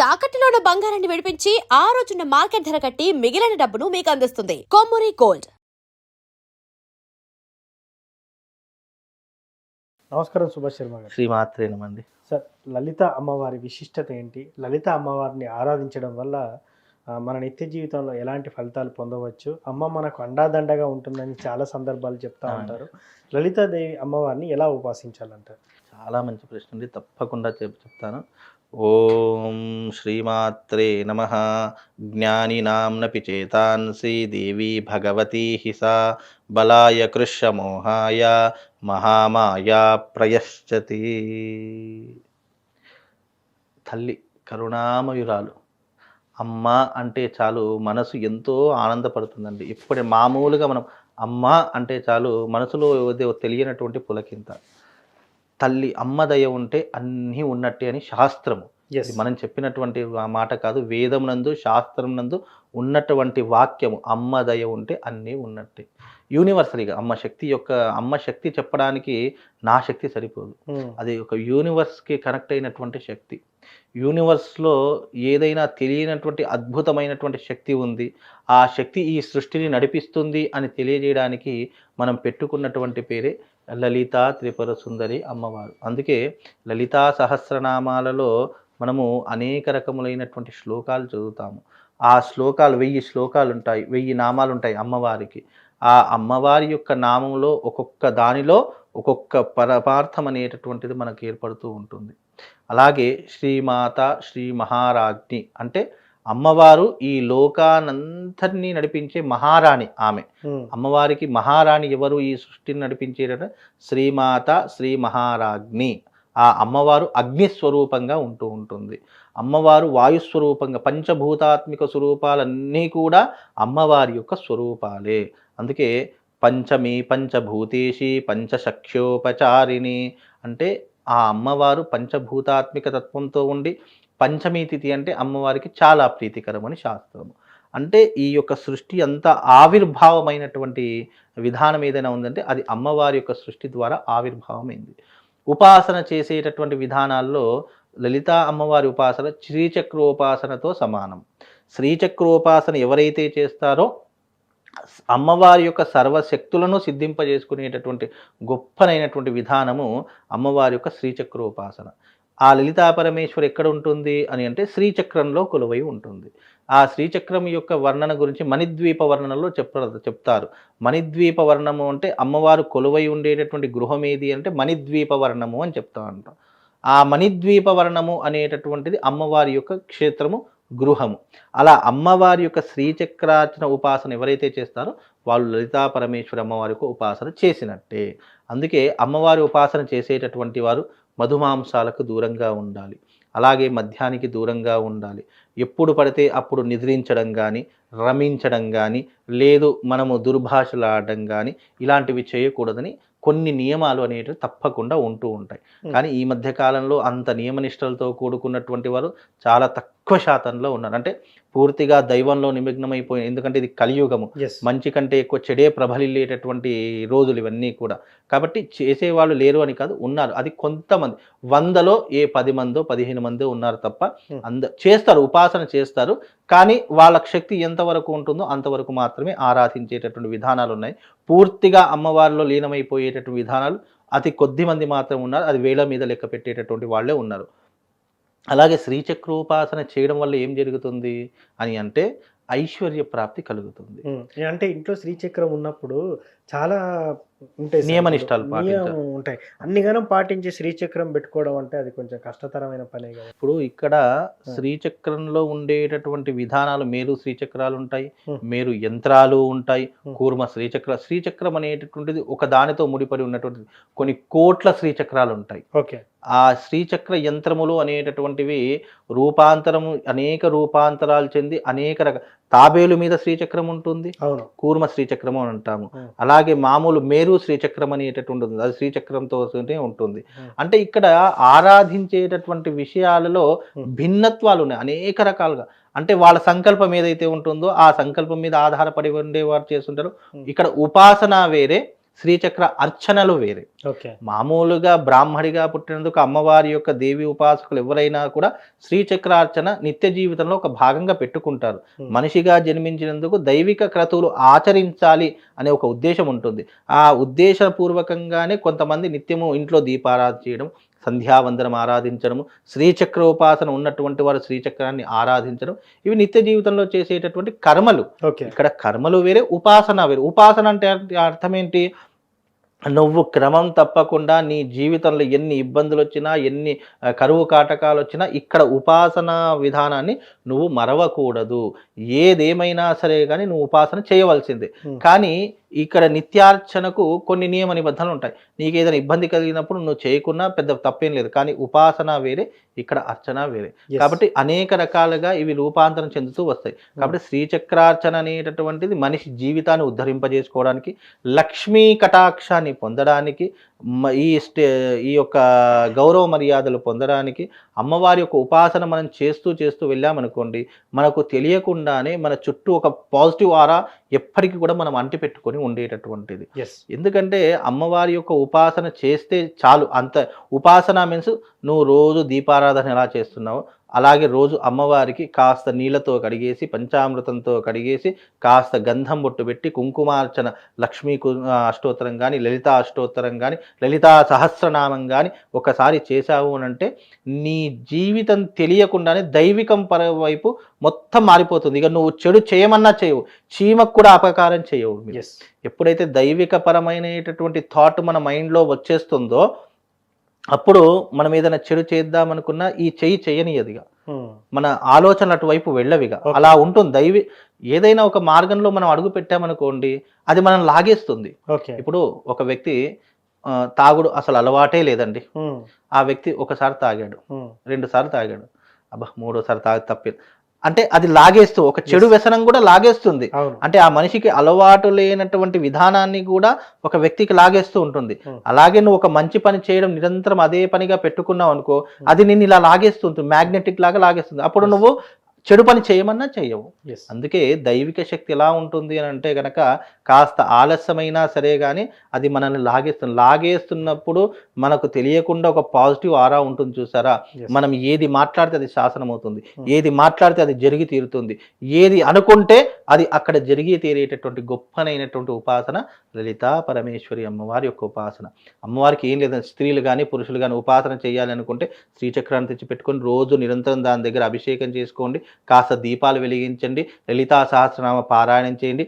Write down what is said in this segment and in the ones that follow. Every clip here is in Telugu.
తాకట్టులో ఉన్న బంగారాన్ని విడిపించి ఆ రోజున్న మార్కెట్ ధర కట్టి మిగిలిన డబ్బును మీకు అందిస్తుంది కొమ్మూరి గోల్డ్. నమస్కారం సుభాష్ శర్మ గారు. శ్రీమాత్రే నమండి. సార్, లలిత అమ్మవారి విశిష్టత ఏంటి? లలిత అమ్మవారిని ఆరాధించడం వల్ల మన నిత్య జీవితంలో ఎలాంటి ఫలితాలు పొందవచ్చు? అమ్మ మనకు అండాదండగా ఉంటుందని చాలా సందర్భాలు చెప్తా ఉంటారు. లలితాదేవి అమ్మవారిని ఎలా ఉపాసించాలంటారు? చాలా మంచి ప్రశ్న అండి, తప్పకుండా చెప్తాను. ఓం శ్రీమాత్రే నమః. జ్ఞానినాంనపి చేతాంసి దేవి భగవతి హిసా బలాయ కృష్యమోహాయ మహామాయా ప్రయశ్చతి. తల్లి కరుణామయురాలు. అమ్మ అంటే చాలు మనసు ఎంతో ఆనందపడుతుందండి. ఇప్పుడే మామూలుగా మనం అమ్మ అంటే చాలు మనసులో ఏదో తెలియనటువంటి పులకింత. తల్లి అమ్మ దయ ఉంటే అన్నీ ఉన్నట్టే అని శాస్త్రము. ఇది మనం చెప్పినటువంటి మాట కాదు, వేదం నందు శాస్త్రం నందు ఉన్నటువంటి వాక్యము. అమ్మ దయ ఉంటే అన్నీ ఉన్నట్టే. యూనివర్సరీగా అమ్మ శక్తి చెప్పడానికి నా శక్తి సరిపోదు. అది ఒక యూనివర్స్కి కనెక్ట్ అయినటువంటి శక్తి. యూనివర్స్లో ఏదైనా తెలియనటువంటి అద్భుతమైనటువంటి శక్తి ఉంది. ఆ శక్తి ఈ సృష్టిని నడిపిస్తుంది అని తెలియజేయడానికి మనం పెట్టుకున్నటువంటి పేరే లలితా త్రిపుర సుందరి అమ్మవారు. అందుకే లలితా సహస్రనామాలలో మనము అనేక రకములైనటువంటి శ్లోకాలు చదువుతాము. ఆ శ్లోకాలు 1000 శ్లోకాలు ఉంటాయి, 1000 నామాలు ఉంటాయి అమ్మవారికి. ఆ అమ్మవారి యొక్క నామంలో ఒక్కొక్క దానిలో ఒక్కొక్క పరమార్థం అనేటటువంటిది మనకు ఏర్పడుతూ ఉంటుంది. అలాగే శ్రీమాత శ్రీ మహారాజ్ఞి అంటే అమ్మవారు ఈ లోకానంతరినీ నడిపించే మహారాణి. ఆమె అమ్మవారికి మహారాణి ఎవరు? ఈ సృష్టిని నడిపించేట శ్రీమాత శ్రీ మహారాజ్ఞి. ఆ అమ్మవారు అగ్నిస్వరూపంగా ఉంటూ ఉంటుంది. అమ్మవారు వాయుస్వరూపంగా, పంచభూతాత్మిక స్వరూపాలన్నీ కూడా అమ్మవారి యొక్క స్వరూపాలే. అందుకే పంచమి పంచభూతేషి పంచశక్ష్యోపచారిణి అంటే ఆ అమ్మవారు పంచభూతాత్మిక తత్వంతో ఉండి, పంచమీ తిథి అంటే అమ్మవారికి చాలా ప్రీతికరమని శాస్త్రము. అంటే ఈ యొక్క సృష్టి అంతా ఆవిర్భావమైనటువంటి విధానం ఏదైనా ఉందంటే అది అమ్మవారి యొక్క సృష్టి ద్వారా ఆవిర్భావమైంది. ఉపాసన చేసేటటువంటి విధానాల్లో లలితా అమ్మవారి ఉపాసన శ్రీచక్రోపాసనతో సమానం. శ్రీచక్రోపాసన ఎవరైతే చేస్తారో అమ్మవారి యొక్క సర్వశక్తులను సిద్ధింపజేసుకునేటటువంటి గొప్పనైనటువంటి విధానము అమ్మవారి యొక్క శ్రీచక్రోపాసన. ఆ లలితా పరమేశ్వరి ఎక్కడ ఉంటుంది అని అంటే శ్రీచక్రంలో కొలువై ఉంటుంది. ఆ శ్రీచక్రం యొక్క వర్ణన గురించి మణిద్వీప వర్ణనలో చెప్తారు. మణిద్వీప వర్ణము అంటే అమ్మవారు కొలువై ఉండేటటువంటి గృహం ఏది అంటే మణిద్వీప వర్ణము అని చెప్తా ఉంటాం. ఆ మణిద్వీప వర్ణము అనేటటువంటిది అమ్మవారి యొక్క క్షేత్రము, గృహము. అలా అమ్మవారి యొక్క శ్రీచక్రార్చన ఉపాసన ఎవరైతే చేస్తారో వాళ్ళు లలితా పరమేశ్వరి అమ్మవారి యొక్క ఉపాసన చేసినట్టే. అందుకే అమ్మవారి ఉపాసన చేసేటటువంటి వారు మధుమాంసాలకు దూరంగా ఉండాలి. అలాగే మద్యానికి దూరంగా ఉండాలి. ఎప్పుడు పడితే అప్పుడు నిద్రించడం కానీ, రమించడం కానీ, లేదు మనము దుర్భాషలాడడం కానీ ఇలాంటివి చేయకూడదని కొన్ని నియమాలు అనేటివి తప్పకుండా ఉంటూ ఉంటాయి. కానీ ఈ మధ్య కాలంలో అంత నియమనిష్టలతో కూడుకున్నటువంటి వారు చాలా తక్కువ శాతంలో ఉన్నారు. అంటే పూర్తిగా దైవంలో నిమగ్నమైపోయి, ఎందుకంటే ఇది కలియుగము, మంచి కంటే ఎక్కువ చెడే ప్రబలిల్లేటటువంటి రోజులు ఇవన్నీ కూడా. కాబట్టి చేసేవాళ్ళు లేరు అని కాదు, ఉన్నారు. అది కొంతమంది, 100లో ఏ 10 మందో 15 మందో ఉన్నారు తప్ప చేస్తారు, ఉపాసన చేస్తారు. కానీ వాళ్ళ శక్తి ఎంతవరకు ఉంటుందో అంతవరకు మాత్రమే ఆరాధించేటటువంటి విధానాలు ఉన్నాయి. పూర్తిగా అమ్మవారిలో లీనమైపోయేటటువంటి విధానాలు అతి కొద్ది మంది మాత్రం ఉన్నారు. అది వేల మీద లెక్క పెట్టేటటువంటి వాళ్ళే ఉన్నారు. అలాగే శ్రీచక్రోపాసన చేయడం వల్ల ఏం జరుగుతుంది అని అంటే ఐశ్వర్య ప్రాప్తి కలుగుతుంది. అంటే ఇంట్లో శ్రీచక్రం ఉన్నప్పుడు చాలా ఉంటాయి, నియమనిష్టాలు ఉంటాయి. అన్నిగానం పాటించి శ్రీచక్రం పెట్టుకోవడం అంటే అది కొంచెం కష్టతరమైన పనే కదా. ఇప్పుడు ఇక్కడ శ్రీచక్రంలో ఉండేటటువంటి విధానాలు, మేరు శ్రీచక్రాలు ఉంటాయి, మేరు యంత్రాలు ఉంటాయి, కూర్మ శ్రీచక్రం అనేటటువంటిది ఒక దానితో ముడిపడి ఉన్నటువంటిది. కొన్ని కోట్ల శ్రీచక్రాలు ఉంటాయి. ఓకే. ఆ శ్రీచక్ర యంత్రములు అనేటటువంటివి రూపాంతరము, అనేక రూపాంతరాలు చెంది అనేక తాబేలు మీద శ్రీచక్రం ఉంటుంది, కూర్మ శ్రీచక్రము అని అంటాము. అలాగే మామూలు మేరు శ్రీచక్రం అనేటటువంటి ఉంటుంది, అది శ్రీచక్రంతో ఉంటుంది. అంటే ఇక్కడ ఆరాధించేటటువంటి విషయాలలో భిన్నత్వాలు ఉన్నాయి అనేక రకాలుగా. అంటే వాళ్ళ సంకల్పం ఏదైతే ఉంటుందో ఆ సంకల్పం మీద ఆధారపడి ఉండేవారు చేస్తుంటారు. ఇక్కడ ఉపాసన వేరే, శ్రీచక్ర అర్చనలు వేరే. ఓకే. మామూలుగా బ్రాహ్మడిగా పుట్టినందుకు అమ్మవారి యొక్క దేవి ఉపాసకులు ఎవరైనా కూడా శ్రీచక్రార్చన నిత్య జీవితంలో ఒక భాగంగా పెట్టుకుంటారు. మనిషిగా జన్మించినందుకు దైవిక క్రతువులు ఆచరించాలి అనే ఒక ఉద్దేశం ఉంటుంది. ఆ ఉద్దేశపూర్వకంగానే కొంతమంది నిత్యము ఇంట్లో దీపారాధన చేయడం, సంధ్యావందనం ఆరాధించడము, శ్రీచక్ర ఉపాసన ఉన్నటువంటి వారు శ్రీచక్రాన్ని ఆరాధించడం, ఇవి నిత్య జీవితంలో చేసేటటువంటి కర్మలు. ఓకే. ఇక్కడ కర్మలు వేరే, ఉపాసన వేరే. ఉపాసన అంటే అర్థం ఏంటి? నువ్వు క్రమం తప్పకుండా నీ జీవితంలో ఎన్ని ఇబ్బందులు వచ్చినా, ఎన్ని కరువు కాటకాలు వచ్చినా ఇక్కడ ఉపాసనా విధానాన్ని నువ్వు మరవకూడదు. ఏదేమైనా సరే కానీ నువ్వు ఉపాసన చేయవలసిందే. కానీ ఇక్కడ నిత్యార్చనకు కొన్ని నియమ నిబంధనలు ఉంటాయి. నీకు ఏదైనా ఇబ్బంది కలిగినప్పుడు నువ్వు చేయకున్నా పెద్ద తప్పేం లేదు. కానీ ఉపాసన వేరే, ఇక్కడ అర్చన వేరే. కాబట్టి అనేక రకాలుగా ఇవి రూపాంతరం చెందుతూ వస్తాయి. కాబట్టి శ్రీచక్రార్చన అనేటటువంటిది మనిషి జీవితాన్ని ఉద్ధరింపజేసుకోవడానికి, లక్ష్మీ కటాక్షాన్ని పొందడానికి, ఈ యొక్క గౌరవ మర్యాదలు పొందడానికి, అమ్మవారి యొక్క ఉపాసన మనం చేస్తూ చేస్తూ వెళ్ళామనుకోండి, మనకు తెలియకుండానే మన చుట్టూ ఒక పాజిటివ్ ఆరా ఎప్పటికీ కూడా మనం అంటిపెట్టుకొని ఉండేటటువంటిది. ఎందుకంటే అమ్మవారి యొక్క ఉపాసన చేస్తే చాలు. అంత ఉపాసన మీన్స్ నువ్వు రోజు దీపారాధన ఎలా చేస్తున్నావో అలాగే రోజు అమ్మవారికి కాస్త నీళ్ళతో కడిగేసి, పంచామృతంతో కడిగేసి, కాస్త గంధం బొట్టు పెట్టి, కుంకుమార్చన, లక్ష్మీ అష్టోత్తరం కానీ, లలితా అష్టోత్తరం కానీ, లలితా సహస్రనామం కానీ ఒకసారి చేశావు అనంటే నీ జీవితం తెలియకుండానే దైవికం వైపు మొత్తం మారిపోతుంది. ఇక నువ్వు చెడు చేయమన్నా చేయవు, చీమకు కూడా అపకారం చేయవు. ఎప్పుడైతే దైవిక పరమైనటువంటి థాట్ మన మైండ్లో వచ్చేస్తుందో అప్పుడు మనం ఏదైనా చెడు చేద్దామనుకున్నా ఈ చెయ్యి చేయనియదిగా, మన ఆలోచనలు అటువైపు వెళ్ళవిగా. అలా ఉంటుంది. ఏదైనా ఒక మార్గంలో మనం అడుగు పెట్టామనుకోండి, అది మనం లాగేస్తుంది. ఇప్పుడు ఒక వ్యక్తి తాగుడు అసలు అలవాటే లేదండి. ఆ వ్యక్తి ఒకసారి తాగాడు, 2 సార్లు తాగాడు, అబ్బా 3వసారి తాగి తప్పేది అంటే అది లాగేస్తూ, ఒక చెడు వ్యసనం కూడా లాగేస్తుంది. అంటే ఆ మనిషికి అలవాటు లేనటువంటి విధానాన్ని కూడా ఒక వ్యక్తికి లాగేస్తూ ఉంటుంది. అలాగే నువ్వు ఒక మంచి పని చేయడం నిరంతరం అదే పనిగా పెట్టుకున్నావు అనుకో, అది నిన్ను ఇలా లాగేస్తుంది, మ్యాగ్నెటిక్ లాగా లాగేస్తుంది. అప్పుడు నువ్వు చెడు పని చేయమన్నా చెయ్యవు. అందుకే దైవిక శక్తి ఎలా ఉంటుంది అని అంటే గనక కాస్త ఆలస్యమైనా సరే కానీ అది మనల్ని లాగేస్తున్నప్పుడు మనకు తెలియకుండా ఒక పాజిటివ్ ఆరా ఉంటుంది చూసారా. మనం ఏది మాట్లాడితే అది శాసనం అవుతుంది, ఏది మాట్లాడితే అది జరిగి తీరుతుంది, ఏది అనుకుంటే అది అక్కడ జరిగి తీరేటటువంటి గొప్పనైనటువంటి ఉపాసన లలితా పరమేశ్వరి అమ్మవారి యొక్క ఉపాసన. అమ్మవారికి ఏం లేదంటే స్త్రీలు కానీ పురుషులు కానీ ఉపాసన చేయాలి అనుకుంటే శ్రీచక్రాన్ని తెచ్చి పెట్టుకొని రోజు నిరంతరం దాని దగ్గర అభిషేకం చేసుకోండి, కాస్త దీపాలు వెలిగించండి, లలితా సహస్రనామ పారాయణం చేయండి.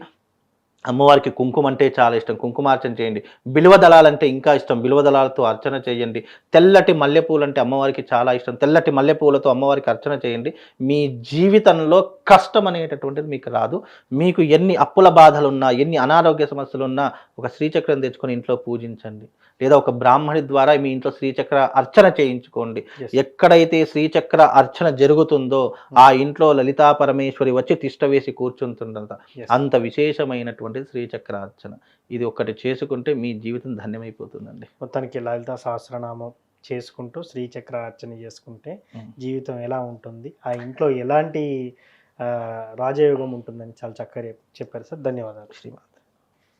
అమ్మవారికి కుంకుమ అంటే చాలా ఇష్టం, కుంకుమార్చన చేయండి. బిల్వ దళాలంటే ఇంకా ఇష్టం, బిల్వ దళాలతో అర్చన చేయండి. తెల్లటి మల్లెపూలు అంటే అమ్మవారికి చాలా ఇష్టం, తెల్లటి మల్లెపూలతో అమ్మవారికి అర్చన చేయండి. మీ జీవితంలో కష్టం అనేటటువంటిది మీకు రాదు. మీకు ఎన్ని అప్పుల బాధలున్నా, ఎన్ని అనారోగ్య సమస్యలున్నా ఒక శ్రీచక్రం తెచ్చుకొని ఇంట్లో పూజించండి, లేదా ఒక బ్రాహ్మణి ద్వారా మీ ఇంట్లో శ్రీచక్ర అర్చన చేయించుకోండి. ఎక్కడైతే శ్రీచక్ర అర్చన జరుగుతుందో ఆ ఇంట్లో లలితా పరమేశ్వరి వచ్చి తిష్ట వేసి కూర్చుంటుందంట. అంత విశేషమైనటువంటి శ్రీచక్ర అర్చన ఇది ఒక్కటి చేసుకుంటే మీ జీవితం ధన్యమైపోతుందండి. మొత్తానికి లలితా సహస్రనామం చేసుకుంటూ శ్రీచక్ర అర్చన చేసుకుంటే జీవితం ఎలా ఉంటుంది, ఆ ఇంట్లో ఎలాంటి రాజయోగం ఉంటుందని చాలా చక్కగా చెప్పారు సార్. ధన్యవాదాలు. శ్రీమాన్.